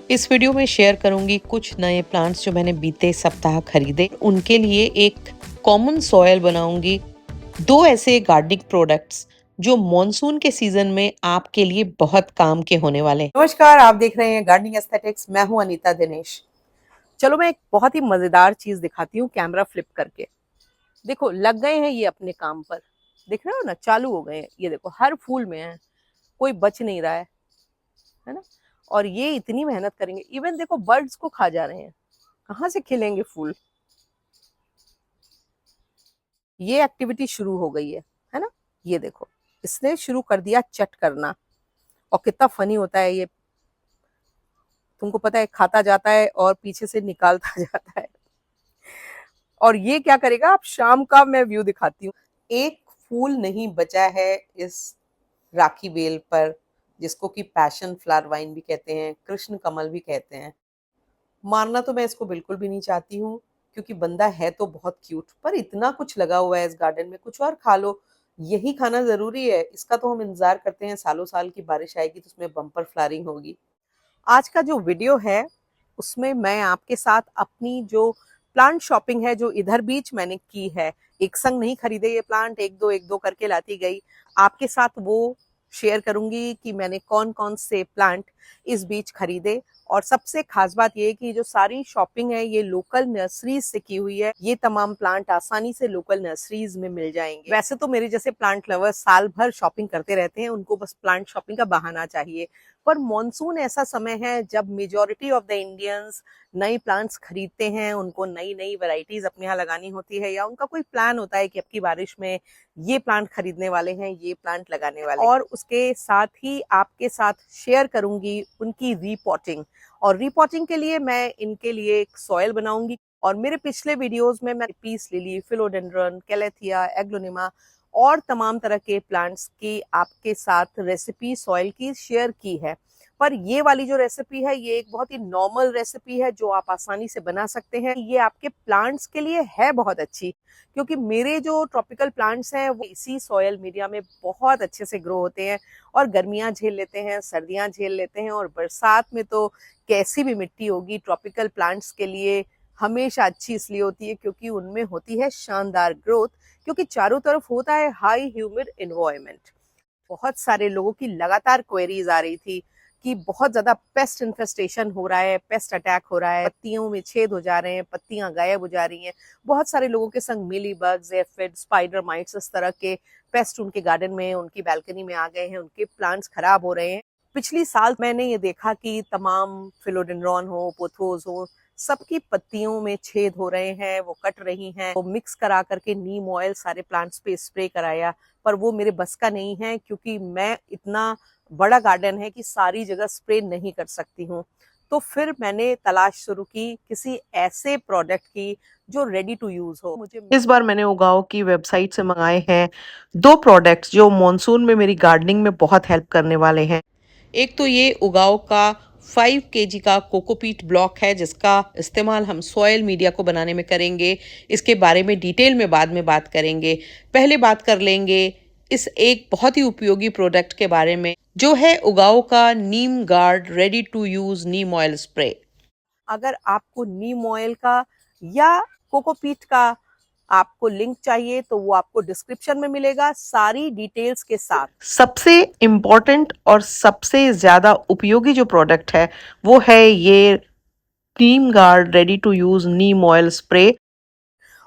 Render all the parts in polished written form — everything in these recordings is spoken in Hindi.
इस वीडियो में शेयर करूंगी कुछ नए प्लांट्स जो मैंने बीते सप्ताह खरीदे। उनके लिए एक कॉमन सॉयल बनाऊंगी। दो ऐसे गार्डनिंग प्रोडक्ट्स जो मॉनसून के सीजन में आपके लिए बहुत काम के होने वाले हैं। नमस्कार, आप देख रहे हैं गार्डनिंग एस्थेटिक्स। मैं हूं अनीता दिनेश। चलो मैं एक बहुत ही मजेदार चीज दिखाती हूँ कैमरा फ्लिप करके। देखो, लग गए हैं ये अपने काम पर। देख रहे हो ना, चालू हो गए हैं। ये देखो, हर फूल में है, कोई बच नहीं रहा है ना। और ये इतनी मेहनत करेंगे, इवन देखो बर्ड्स को खा जा रहे हैं। कहाँ से खिलेंगे फूल। ये एक्टिविटी शुरू हो गई है ना। ये देखो, इसने शुरू कर दिया चट करना। और कितना फनी होता है ये, तुमको पता है, खाता जाता है और पीछे से निकालता जाता है। और ये क्या करेगा, आप शाम का मैं व्यू दिखाती हूँ। एक फूल नहीं बचा है इस राखी बेल पर, जिसको कि पैशन फ्लावर वाइन भी कहते हैं, कृष्ण कमल भी कहते हैं। मारना तो मैं इसको बिल्कुल भी नहीं चाहती हूँ, क्योंकि बंदा है तो बहुत क्यूट, पर इतना कुछ लगा हुआ है इस गार्डन में, कुछ और खा लो। यही खाना जरूरी है? इसका तो हम इंतजार करते हैं सालों साल की बारिश आएगी तो उसमें बम्पर फ्लावरिंग होगी। आज का जो वीडियो है उसमें मैं आपके साथ अपनी जो प्लांट शॉपिंग है, जो इधर बीच मैंने की है, एक संग नहीं खरीदे ये प्लांट, एक दो करके लाती गई, आपके साथ वो शेयर करूंगी कि मैंने कौन कौन से प्लांट इस बीच खरीदे। और सबसे खास बात ये कि जो सारी शॉपिंग है ये लोकल नर्सरीज से की हुई है। ये तमाम प्लांट आसानी से लोकल नर्सरीज में मिल जाएंगे। वैसे तो मेरे जैसे प्लांट लवर्स साल भर शॉपिंग करते रहते हैं, उनको बस प्लांट शॉपिंग का बहाना चाहिए। पर मॉनसून ऐसा समय है जब मेजॉरिटी ऑफ द इंडियंस नए प्लांट्स खरीदते हैं, उनको नई नई वैरायटीज अपने यहाँ लगानी होती है, या उनका कोई प्लान होता है कि अब की बारिश में ये प्लांट खरीदने वाले हैं, ये प्लांट लगाने वाले हैं। और उसके साथ ही आपके साथ शेयर करूंगी उनकी रीपॉटिंग। और रीपॉटिंग के लिए मैं इनके लिए एक सॉयल बनाऊंगी। और मेरे पिछले वीडियोस में मैं peace lily, philodendron, calathea, aglaonema और तमाम तरह के प्लांट्स की आपके साथ रेसिपी सॉइल की शेयर की है। पर ये वाली जो रेसिपी है ये एक बहुत ही नॉर्मल रेसिपी है जो आप आसानी से बना सकते हैं। ये आपके प्लांट्स के लिए है बहुत अच्छी, क्योंकि मेरे जो ट्रॉपिकल प्लांट्स हैं वो इसी सॉयल मीडिया में बहुत अच्छे से ग्रो होते हैं और गर्मियां झेल लेते हैं, सर्दियां झेल लेते हैं, और बरसात में तो कैसी भी मिट्टी होगी ट्रॉपिकल प्लांट्स के लिए हमेशा अच्छी इसलिए होती है क्योंकि उनमें होती है शानदार ग्रोथ, क्योंकि चारों तरफ होता है हाई ह्यूमिड एनवायरनमेंट। बहुत सारे लोगों की लगातार क्वेरीज आ रही थी कि बहुत ज्यादा पेस्ट इन्फेस्टेशन हो रहा है, पेस्ट अटैक हो रहा है, पत्तियों में छेद हो जा रहे हैं, पत्तियां गायब हो जा रही हैं। बहुत सारे लोगों के संग मिली बग्स, एफिड, स्पाइडर माइट्स, इस तरह के पेस्ट उनके गार्डन में, उनकी बैल्कनी में आ गए हैं, उनके प्लांट्स खराब हो रहे हैं। पिछली साल मैंने ये देखा कि तमाम फिलोडेंड्रॉन हो, पोथोस हो, सबकी पत्तियों में छेद हो रहे हैं, वो कट रही हैं। वो मिक्स करा करके नीम ऑयल सारे प्लांट्स पे स्प्रे कराया, पर वो मेरे बस का नहीं है, क्योंकि मैं इतना बड़ा गार्डन है कि सारी जगह स्प्रे नहीं कर सकती हूँ। तो फिर मैंने तलाश शुरू की किसी ऐसे प्रोडक्ट की जो रेडी टू यूज हो। मुझे इस बार मैंने उगाओ की वेबसाइट से मंगाए हैं दो प्रोडक्ट्स जो मॉनसून में मेरी गार्डनिंग में बहुत हेल्प करने वाले हैं। एक तो ये उगाओ का 5 केजी का कोकोपीट ब्लॉक है, जिसका इस्तेमाल हम सॉयल मीडिया को बनाने में करेंगे। इसके बारे में डिटेल में बाद में बात करेंगे। पहले बात कर लेंगे इस एक बहुत ही उपयोगी प्रोडक्ट के बारे में, जो है उगाओ का neem guard ready to use neem oil spray. अगर आपको नीम ऑयल का या कोकोपीट का आपको लिंक चाहिए तो वो आपको डिस्क्रिप्शन में मिलेगा सारी डिटेल्स के साथ। सबसे इम्पोर्टेंट और सबसे ज्यादा उपयोगी जो प्रोडक्ट है वो है ये neem guard ready to use neem oil spray.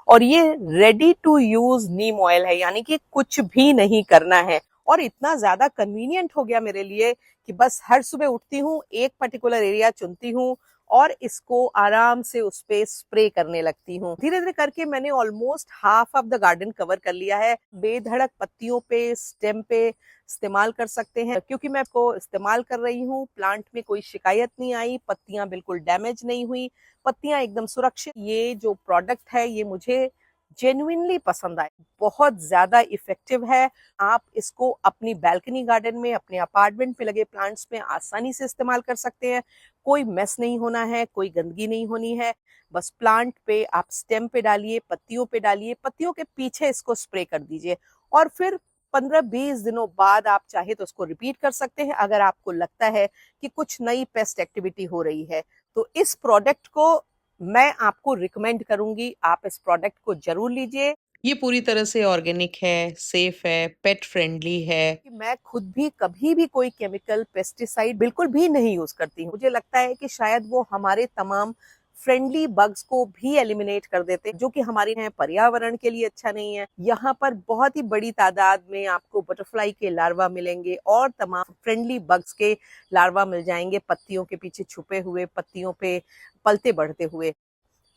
और ये ready to use neem oil है, यानी कि कुछ भी नहीं करना है। और इतना ज्यादा कन्वीनियंट हो गया मेरे लिए कि बस हर सुबह उठती हूँ, एक पर्टिकुलर एरिया चुनती हूँ और इसको आराम से उस पे स्प्रे करने लगती हूँ। धीरे धीरे करके मैंने almost half of the garden cover कर लिया है। बेधड़क पत्तियों पे, स्टेम पे इस्तेमाल कर सकते हैं, क्योंकि मैं इसको इस्तेमाल कर रही हूँ। प्लांट में कोई शिकायत नहीं आई, पत्तियां बिल्कुल डैमेज नहीं हुई, पत्तियां एकदम सुरक्षित। ये जो प्रोडक्ट है ये मुझे जेन्युइनली पसंद आए, बहुत ज्यादा इफेक्टिव है। आप इसको अपनी बैल्कनी गार्डन में, अपने अपार्टमेंट में लगे प्लांट्स में आसानी से इस्तेमाल कर सकते हैं। कोई मेस नहीं होना है, कोई गंदगी नहीं होनी है। बस प्लांट पे आप स्टेम पे डालिए, पत्तियों पे डालिए, पत्तियों के पीछे इसको स्प्रे कर दीजिए और फिर 15-20 दिनों बाद आप चाहे तो उसको रिपीट कर सकते हैं अगर आपको लगता है कि कुछ नई पेस्ट एक्टिविटी हो रही है। तो इस प्रोडक्ट को मैं आपको रिकमेंड करूंगी, आप इस प्रोडक्ट को जरूर लीजिए। ये पूरी तरह से ऑर्गेनिक है, सेफ है, पेट फ्रेंडली है। कि मैं खुद भी कभी भी कोई केमिकल पेस्टिसाइड बिल्कुल भी नहीं यूज करती हूँ। मुझे लगता है कि शायद वो हमारे तमाम फ्रेंडली बग्स को भी एलिमिनेट कर देते हैं, जो कि हमारे हैं पर्यावरण के लिए अच्छा नहीं है। यहाँ पर बहुत ही बड़ी तादाद में आपको बटरफ्लाई के लार्वा मिलेंगे और तमाम फ्रेंडली बग्स के लार्वा मिल जाएंगे, पत्तियों के पीछे छुपे हुए, पत्तियों पे पलते बढ़ते हुए।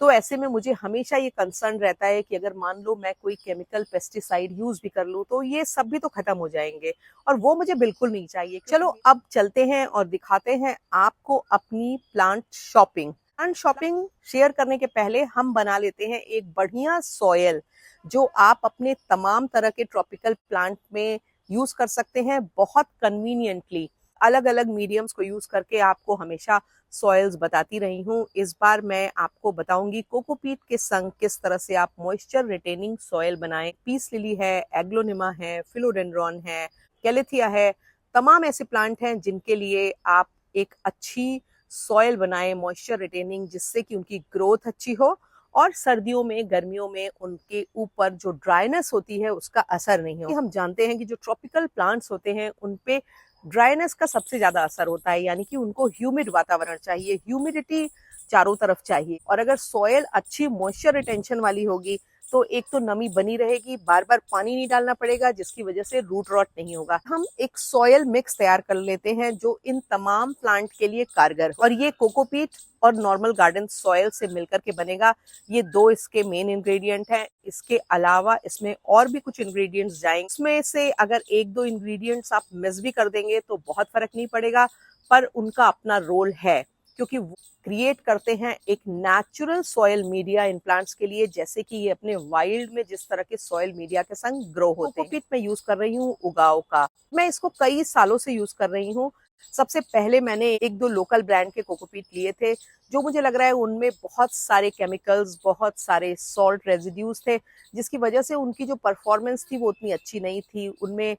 तो ऐसे में मुझे हमेशा ये कंसर्न रहता है कि अगर मान लो मैं कोई केमिकल पेस्टिसाइड यूज भी कर लूं तो ये सब भी तो खत्म हो जाएंगे, और वो मुझे बिल्कुल नहीं चाहिए। चलो अब चलते हैं और दिखाते हैं आपको अपनी plant shopping. Plant shopping share करने के पहले हम बना लेते हैं एक बढ़िया सॉयल, जो आप अपने तमाम तरह के ट्रॉपिकल प्लांट में यूज कर सकते हैं बहुत कन्वीनियंटली। अलग अलग मीडियम्स को यूज करके आपको हमेशा सॉइल्स बताती रही हूँ। इस बार मैं आपको बताऊंगी कोकोपीट के संग किस तरह से आप मॉइस्चर रिटेनिंग सॉइल बनाएं। पीस लिली है, एग्लोनिमा है, फिलोडेंड्रॉन है, कैलेथिया है, तमाम ऐसे प्लांट हैं जिनके लिए आप एक अच्छी सॉइल बनाएं मॉइस्चर रिटेनिंग, जिससे कि उनकी ग्रोथ अच्छी हो और सर्दियों में, गर्मियों में उनके ऊपर जो ड्राइनेस होती है उसका असर नहीं हो। हम जानते हैं कि जो ट्रॉपिकल प्लांट्स होते हैं उन पे ड्राइनेस का सबसे ज्यादा असर होता है, यानी कि उनको ह्यूमिड वातावरण चाहिए, ह्यूमिडिटी चारों तरफ चाहिए। और अगर सॉयल अच्छी मॉइस्चर रिटेंशन वाली होगी तो एक तो नमी बनी रहेगी, बार बार पानी नहीं डालना पड़ेगा, जिसकी वजह से रूट रॉट नहीं होगा। हम एक सॉयल मिक्स तैयार कर लेते हैं जो इन तमाम प्लांट के लिए कारगर, और ये कोकोपीट और नॉर्मल गार्डन सॉयल से मिलकर के बनेगा। ये दो इसके मेन इंग्रेडिएंट हैं। इसके अलावा इसमें और भी कुछ इंग्रेडिएंट्स जाएंगे, इसमें से अगर एक दो इंग्रेडिएंट्स आप मिस भी कर देंगे तो बहुत फर्क नहीं पड़ेगा, पर उनका अपना रोल है, क्योंकि वो क्रिएट करते हैं एक natural soil media in plants के लिए, जैसे कि ये अपने वाइल्ड में जिस तरह के सॉयल मीडिया के संग ग्रो होते हैं। कोकोपीट मैं यूज कर रही हूँ उगाओ का, मैं इसको कई सालों से यूज कर रही हूँ। सबसे पहले मैंने एक दो लोकल ब्रांड के कोकोपीट लिए थे, जो मुझे लग रहा है उनमें बहुत सारे केमिकल्स, बहुत सारे सॉल्ट रेजिड्यूज थे, जिसकी वजह से उनकी जो परफॉर्मेंस थी वो उतनी अच्छी नहीं थी, उनमें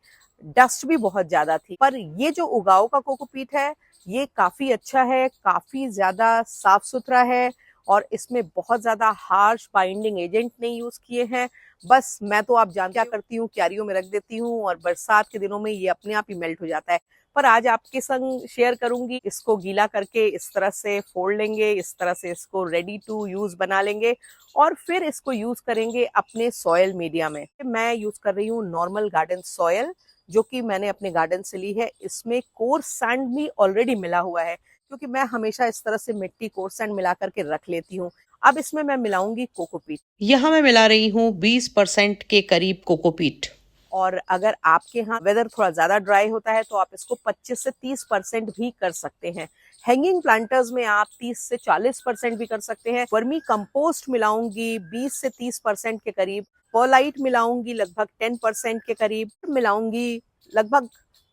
डस्ट भी बहुत ज्यादा थी। पर ये जो उगाओ का कोकोपीट है ये काफी अच्छा है, काफी ज्यादा साफ सुथरा है, और इसमें बहुत ज्यादा हार्श बाइंडिंग एजेंट नहीं यूज किए हैं। बस मैं तो आप जान क्या करती हूँ, क्यारियों में रख देती हूँ और बरसात के दिनों में ये अपने आप ही मेल्ट हो जाता है। पर आज आपके संग शेयर करूंगी, इसको गीला करके इस तरह से फोल्ड लेंगे, इस तरह से इसको रेडी टू यूज बना लेंगे और फिर इसको यूज करेंगे अपने सॉयल मीडिया में। मैं यूज कर रही हूँ नॉर्मल गार्डन सॉयल, जो कि मैंने अपने गार्डन से ली है। इसमें कोर्स सैंड भी ऑलरेडी मिला हुआ है, क्योंकि मैं हमेशा इस तरह से मिट्टी कोर्स सैंड मिला करके रख लेती हूँ। अब इसमें मैं मिलाऊंगी कोकोपीट। यहाँ मैं मिला रही हूँ 20% के करीब कोकोपीट। और अगर आपके यहाँ वेदर थोड़ा ज्यादा ड्राई होता है तो आप इसको 25 से 30% भी कर सकते हैं। हैंगिंग प्लांटर्स में आप 30 से 40% भी कर सकते हैं। वर्मी कंपोस्ट मिलाऊंगी 20 से 30% के करीब, परलाइट मिलाऊंगी लगभग 10% के करीब, मिलाऊंगी लगभग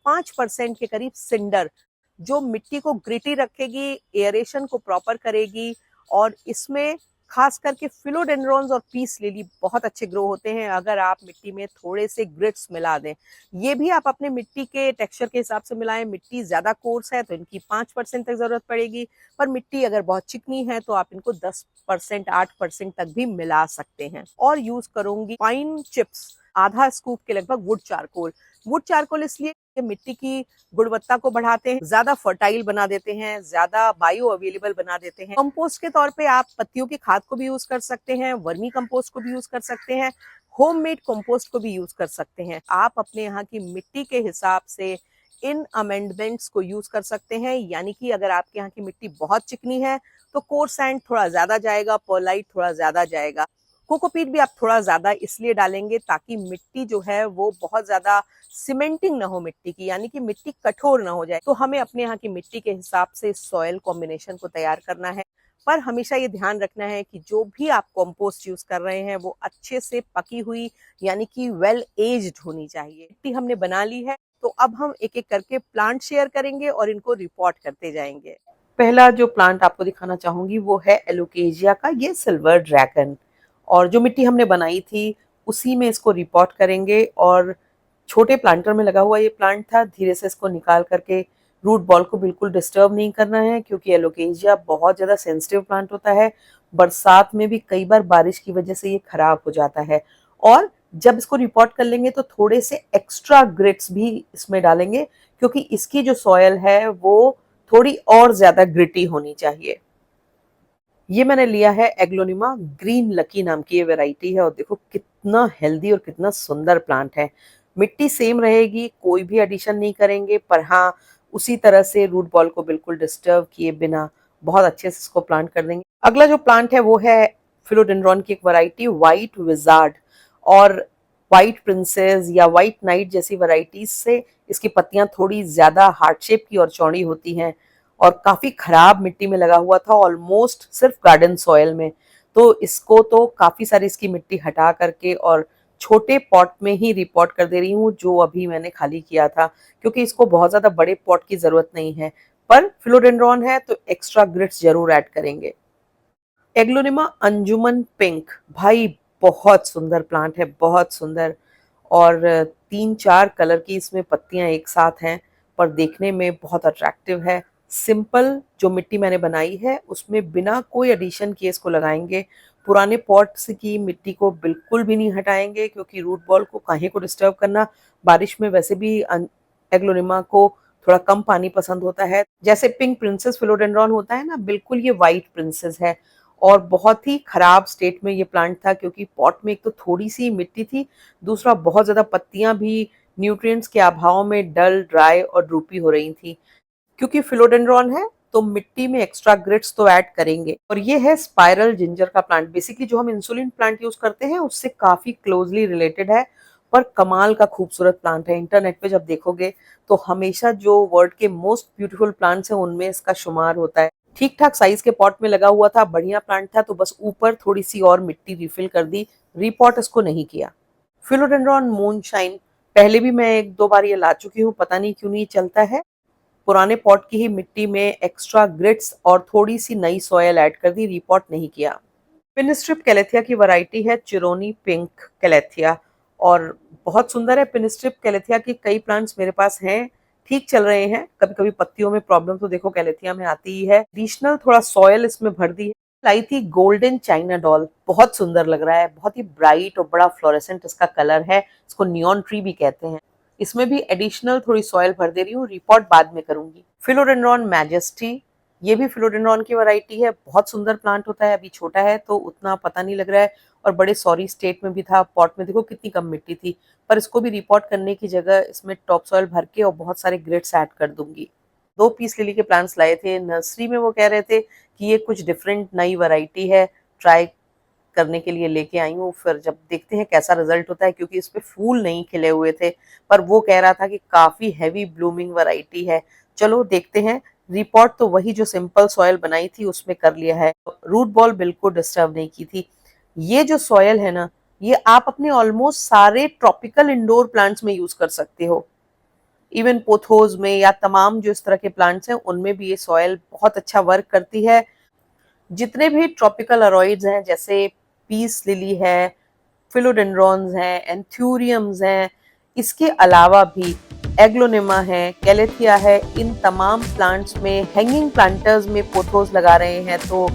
5% के करीब सिंडर, जो मिट्टी को ग्रिटी रखेगी, एयरेशन को प्रॉपर करेगी। और इसमें खास करके फिलोडेंड्रॉन्स और पीस लिली बहुत अच्छे ग्रो होते हैं अगर आप मिट्टी में थोड़े से ग्रिट्स मिला दें। ये भी आप अपने मिट्टी के टेक्सचर के हिसाब से मिलाएं। मिट्टी ज्यादा कोर्स है तो इनकी 5% तक जरूरत पड़ेगी, पर मिट्टी अगर बहुत चिकनी है तो आप इनको 10%, 8% तक भी मिला सकते हैं। और यूज करूंगी पाइन चिप्स, आधा स्कूप के लगभग वुड चारकोल। वुड चारकोल इसलिए मिट्टी की गुणवत्ता को बढ़ाते हैं, ज्यादा फर्टाइल बना देते हैं, ज्यादा बायो अवेलेबल बना देते हैं। कंपोस्ट के तौर पे आप पत्तियों की खाद को भी यूज कर सकते हैं, वर्मी कंपोस्ट को भी यूज कर सकते हैं, होममेड कंपोस्ट को भी यूज कर सकते हैं। आप अपने यहाँ की मिट्टी के हिसाब से इन अमेंडमेंट्स को यूज कर सकते हैं। यानी कि अगर आपके यहाँ की मिट्टी बहुत चिकनी है तो कोर्स सैंड थोड़ा ज्यादा जाएगा, परलाइट थोड़ा ज्यादा जाएगा। कोकोपीट भी आप थोड़ा ज्यादा इसलिए डालेंगे ताकि मिट्टी जो है वो बहुत ज्यादा सीमेंटिंग ना हो मिट्टी की, यानी कि मिट्टी कठोर ना हो जाए। तो हमें अपने यहाँ की मिट्टी के हिसाब से सॉयल कॉम्बिनेशन को तैयार करना है। पर हमेशा ये ध्यान रखना है कि जो भी आप कंपोस्ट यूज कर रहे हैं वो अच्छे से पकी हुई, यानी कि वेल एज्ड होनी चाहिए। मिट्टी हमने बना ली है, तो अब हम एक एक करके प्लांट शेयर करेंगे और इनको रिपोर्ट करते जाएंगे। पहला जो प्लांट आपको दिखाना चाहूंगी वो है एलोकेजिया का ये सिल्वर ड्रैगन, और जो मिट्टी हमने बनाई थी उसी में इसको रिपोर्ट करेंगे और छोटे प्लांटर में लगा हुआ ये प्लांट था। धीरे से इसको निकाल करके रूट बॉल को बिल्कुल डिस्टर्ब नहीं करना है, क्योंकि एलोकेशिया बहुत ज़्यादा सेंसिटिव प्लांट होता है। बरसात में भी कई बार बारिश की वजह से ये खराब हो जाता है। और जब इसको रिपोर्ट कर लेंगे तो थोड़े से एक्स्ट्रा ग्रिट्स भी इसमें डालेंगे, क्योंकि इसकी जो सॉयल है वो थोड़ी और ज़्यादा ग्रिटी होनी चाहिए। ये मैंने लिया है एग्लोनिमा ग्रीन लकी नाम की ये वैरायटी है, और देखो कितना हेल्दी और कितना सुंदर प्लांट है। मिट्टी सेम रहेगी, कोई भी एडिशन नहीं करेंगे, पर हाँ उसी तरह से रूट बॉल को बिल्कुल डिस्टर्ब किए बिना बहुत अच्छे से इसको प्लांट कर देंगे। अगला जो प्लांट है वो है फिलोडेंड्रॉन की एक वैरायटी व्हाइट विजार्ड, और व्हाइट प्रिंसेस या व्हाइट नाइट जैसी वैरायटीज से इसकी पत्तियां थोड़ी ज्यादा हार्ट शेप की और चौड़ी होती हैं, और काफी खराब मिट्टी में लगा हुआ था, ऑलमोस्ट सिर्फ गार्डन सॉयल में। तो इसको तो काफी सारी इसकी मिट्टी हटा करके और छोटे पॉट में ही रिपॉट कर दे रही हूँ, जो अभी मैंने खाली किया था, क्योंकि इसको बहुत ज्यादा बड़े पॉट की जरूरत नहीं है। पर फिलोडेंड्रॉन है तो एक्स्ट्रा ग्रिट्स जरूर ऐड करेंगे। एग्लोनिमा अंजुमन पिंक, भाई बहुत सुंदर प्लांट है, बहुत सुंदर। और 3-4 कलर की इसमें पत्तियां एक साथ हैं, पर देखने में बहुत अट्रैक्टिव है। सिंपल जो मिट्टी मैंने बनाई है उसमें बिना कोई एडिशन किए इसको लगाएंगे। पुराने पॉट्स की मिट्टी को बिल्कुल भी नहीं हटाएंगे, क्योंकि रूट बॉल को काहे को डिस्टर्ब करना। बारिश में वैसे भी एग्लोनिमा को थोड़ा कम पानी पसंद होता है। जैसे पिंक प्रिंसेस फिलोडेंड्रॉन होता है ना, बिल्कुल ये व्हाइट प्रिंसेस है। और बहुत ही खराब स्टेट में ये प्लांट था, क्योंकि पॉट में एक तो थोड़ी सी मिट्टी थी, दूसरा बहुत ज्यादा पत्तियां भी न्यूट्रिएंट्स के अभाव में डल, ड्राई और ड्रूपी हो रही थी। क्योंकि फिलोडेंड्रॉन है तो मिट्टी में एक्स्ट्रा ग्रिट्स तो ऐड करेंगे। और ये है स्पाइरल जिंजर का प्लांट, बेसिकली जो हम इंसुलिन प्लांट यूज करते हैं उससे काफी क्लोजली रिलेटेड है, पर कमाल का खूबसूरत प्लांट है। इंटरनेट पे जब देखोगे तो हमेशा जो वर्ल्ड के मोस्ट ब्यूटीफुल प्लांट्स हैं उनमें इसका शुमार होता है। ठीक ठाक साइज के पॉट में लगा हुआ था, बढ़िया प्लांट था, तो बस ऊपर थोड़ी सी और मिट्टी रिफिल कर दी, रीपॉट इसको नहीं किया। फिलोडेंड्रॉन मूनशाइन, पहले भी मैं 1-2 बार ये ला चुकी हूँ, पता नहीं क्यों नहीं चलता है। पुराने पॉट की ही मिट्टी में एक्स्ट्रा ग्रिट्स और थोड़ी सी नई सॉयल ऐड कर दी, रीपॉट नहीं किया। पिनस्ट्रिप कैलेथिया की वैरायटी है चिरोनी पिंक कैलेथिया, और बहुत सुंदर है। पिनस्ट्रिप कैलेथिया की कई प्लांट्स मेरे पास हैं, ठीक चल रहे हैं। कभी कभी पत्तियों में प्रॉब्लम तो देखो कैलेथिया में आती ही है। एडिशनल थोड़ा सॉयल इसमें भर दी है। लाई थी गोल्डन चाइना डॉल, बहुत सुंदर लग रहा है, बहुत ही ब्राइट और बड़ा फ्लोरेसेंट इसका कलर है। इसको नियॉन ट्री भी कहते हैं। इसमें भी एडिशनल थोड़ी सॉयल भर दे रही हूँ, रिपॉट बाद में करूंगी। फिलोडेंड्रॉन मैजेस्टी, ये भी फिलोडेंड्रॉन की वैरायटी है, बहुत सुंदर प्लांट होता है। अभी छोटा है तो उतना पता नहीं लग रहा है, और बड़े सॉरी स्टेट में भी था। पॉट में देखो कितनी कम मिट्टी थी, पर इसको भी रिपॉट करने की जगह इसमें टॉप सॉयल भर के और बहुत सारे ग्रिट्स ऐड कर दूंगी। 2 पीस लिली के प्लांट्स लाए थे नर्सरी में, वो कह रहे थे कि ये कुछ डिफरेंट नई वैरायटी है, ट्राई करने के लिए लेके आई हूँ। फिर जब देखते हैं कैसा रिजल्ट होता है, क्योंकि इस पे फूल नहीं खिले हुए थे, पर वो कह रहा था कि काफी हैवी ब्लूमिंग वैरायटी है। चलो देखते हैं। रिपोर्ट तो वही जो सिंपल सॉयल बनाई थी उसमें कर लिया है, रूट बॉल बिल्कुल डिस्टर्ब नहीं की थी। ये जो सॉयल है ना, ये आप अपने ऑलमोस्ट सारे ट्रॉपिकल इंडोर प्लांट्स में यूज कर सकते हो। इवन पोथोज में या तमाम जो इस तरह के प्लांट्स हैं उनमें भी ये सॉयल बहुत अच्छा वर्क करती है। जितने भी ट्रॉपिकल अरॉइड्स हैं, जैसे पीस लिली है, फिलोडेंड्रॉन्स हैं, एंथ्यूरियम्स हैं, इसके अलावा भी एग्लोनिमा है, कैलेथिया है, इन तमाम प्लांट्स में हैंगिंग प्लांटर्स में पोथोस लगा रहे हैं, तो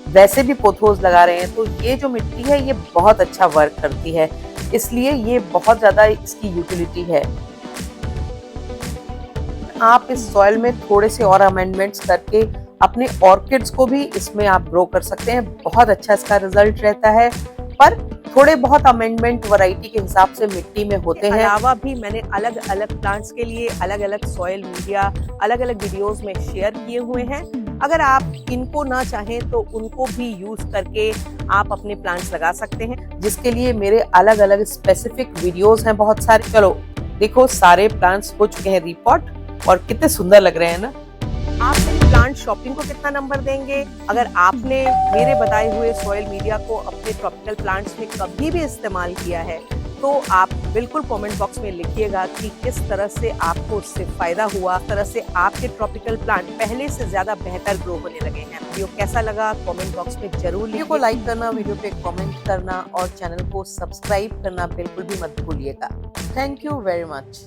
वैसे भी पोथोस लगा रहे हैं, तो ये जो मिट्टी है ये बहुत अच्छा वर्क करती है, इसलिए ये बहुत ज़्यादा इसकी यूटिलिटी है। आप इस सॉइल में थोड़े से और अमेंडमेंट्स करके अपने ऑर्किड्स को भी इसमें आप ग्रो कर सकते हैं, बहुत अच्छा इसका रिजल्ट रहता है। पर थोड़े बहुत अमेंडमेंट वैरायटी के हिसाब से मिट्टी में होते हैं। अलावा भी मैंने अलग अलग प्लांट्स के लिए अलग अलग सॉइल मीडिया अलग अलग वीडियोस में शेयर किए हुए हैं। अगर आप इनको ना चाहें तो उनको भी यूज करके आप अपने प्लांट्स लगा सकते हैं, जिसके लिए मेरे अलग अलग स्पेसिफिक वीडियोस हैं बहुत सारे। चलो देखो, सारे प्लांट्स हो चुके हैं रिपॉट और कितने सुंदर लग रहे हैं ना। आप प्लांट शॉपिंग को कितना नंबर देंगे? अगर आपने मेरे बताए हुए सॉइल मीडिया को अपने ट्रॉपिकल प्लांट्स में कभी भी इस्तेमाल किया है तो आप बिल्कुल कमेंट बॉक्स में लिखिएगा कि किस तरह से आपको उससे फायदा हुआ, किस तरह से आपके ट्रॉपिकल प्लांट पहले से ज्यादा बेहतर ग्रो होने लगे हैं। वीडियो कैसा लगा कमेंट बॉक्स में जरूर लिखिए। वीडियो को लाइक करना, वीडियो पे कमेंट करना और चैनल को सब्सक्राइब करना बिल्कुल भी मत भूलिएगा। Thank you very much.